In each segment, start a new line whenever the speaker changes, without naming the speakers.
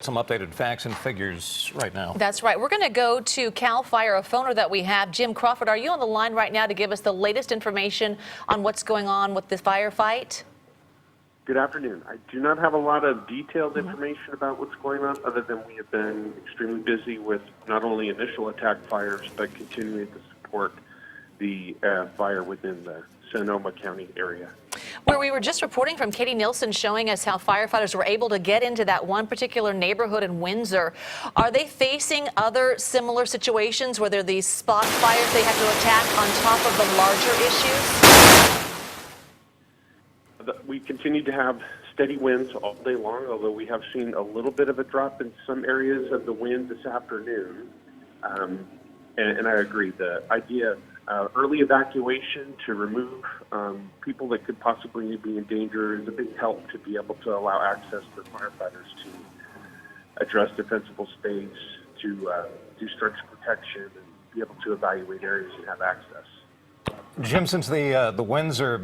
Some updated facts and figures right now.
That's right. We're going to go to Cal Fire, a phoner that we have. Jim Crawford, are you on the line right now to give us the latest information on what's going on with the firefight?
Good afternoon. I do not have a lot of detailed information about what's going on, other than we have been extremely busy with not only initial attack fires, but continuing to support the fire within the Sonoma County area.
Where we were just reporting from Katie Nielsen, showing us how firefighters were able to get into that one particular neighborhood in Windsor. Are they facing other similar situations where there are these spot fires they have to attack on top of the larger issues?
We continue to have steady winds all day long, although we have seen a little bit of a drop in some areas of the wind this afternoon. And I agree, the idea of early evacuation to remove people that could possibly be in danger is a big help to be able to allow access for firefighters to address defensible space, to do structure protection, and be able to evaluate areas and have access.
Jim, since the winds are,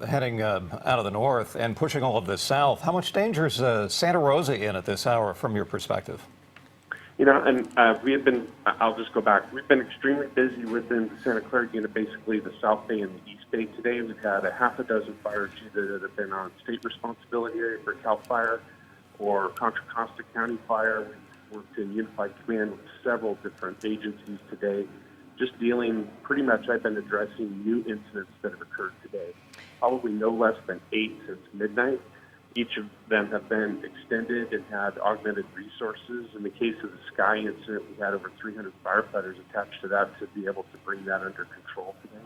heading out of the north and pushing all of this south, how much danger is Santa Rosa in at this hour from your perspective?
And we have been, I'll just go back, we've been extremely busy within the Santa Clara unit, basically the South Bay and the East Bay today. We've had a half a dozen fires either that have been on state responsibility area for Cal Fire or Contra Costa County Fire. We've worked in unified command with several different agencies today, just dealing, pretty much I've been addressing new incidents that have occurred today. Probably no less than 8 since midnight. Each of them have been extended and had augmented resources. In the case of the Sky incident, we had over 300 firefighters attached to that to be able to bring that under control today.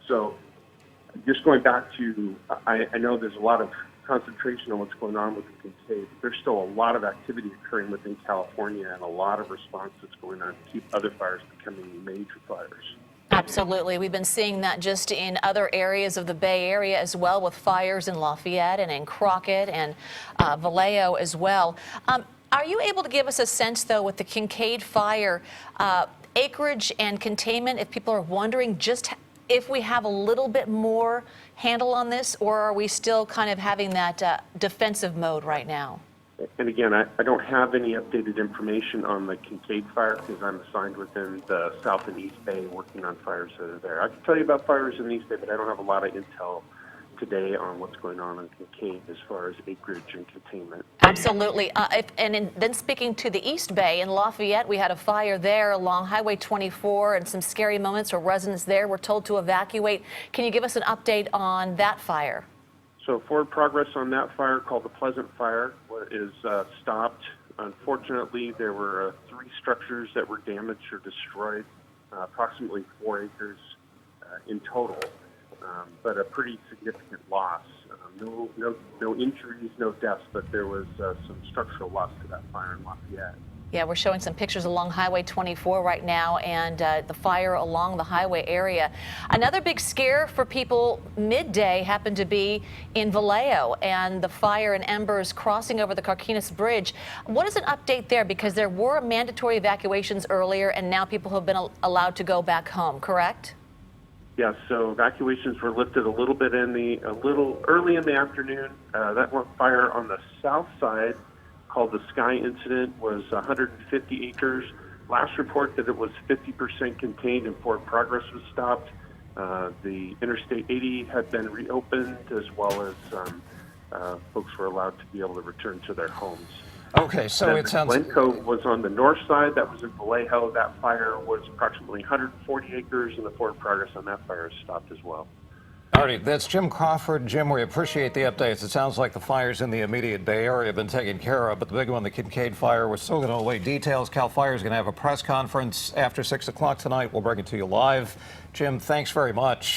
So just going back to, I know there's a lot of concentration on what's going on with the Kincade. There's still a lot of activity occurring within California and a lot of response that's going on to keep other fires becoming major fires.
Absolutely. We've been seeing that just in other areas of the Bay Area as well, with fires in Lafayette and in Crockett and Vallejo as well. Are you able to give us a sense, though, with the Kincade Fire, acreage and containment, if people are wondering just if we have a little bit more handle on this, or are we still kind of having that defensive mode right now?
And again, I don't have any updated information on the Kincade Fire because I'm assigned within the South and East Bay working on fires that are there. I can tell you about fires in the East Bay, but I don't have a lot of intel today on what's going on in Kincade as far as acreage and containment.
Absolutely. Then speaking to the East Bay, in Lafayette, we had a fire there along Highway 24 and some scary moments where residents there were told to evacuate. Can you give us an update on that fire?
So forward progress on that fire, called the Pleasant Fire, is stopped. Unfortunately, there were 3 structures that were damaged or destroyed, approximately 4 acres in total, but a pretty significant loss. No injuries, no deaths, but there was some structural loss to that fire in Lafayette.
Yeah, we're showing some pictures along Highway 24 right now, and the fire along the highway area. Another big scare for people midday happened to be in Vallejo and the fire and embers crossing over the Carquinez Bridge. What is an update there? Because there were mandatory evacuations earlier, and now people have been allowed to go back home, correct?
Yeah, so evacuations were lifted a little early in the afternoon. That one fire on the south side, called the Sky incident, was 150 acres. Last report that it was 50% contained and forward progress was stopped. The Interstate 80 had been reopened, as well as folks were allowed to be able to return to their homes.
Okay, so it sounds...
Glencoe was on the north side. That was in Vallejo. That fire was approximately 140 acres, and the forward progress on that fire is stopped as well.
All right, that's Jim Crawford. Jim, we appreciate the updates. It sounds like the fires in the immediate Bay Area have been taken care of, but the big one, the Kincade Fire, we're still going to await details. Cal Fire is going to have a press conference after 6 o'clock tonight. We'll bring it to you live. Jim, thanks very much.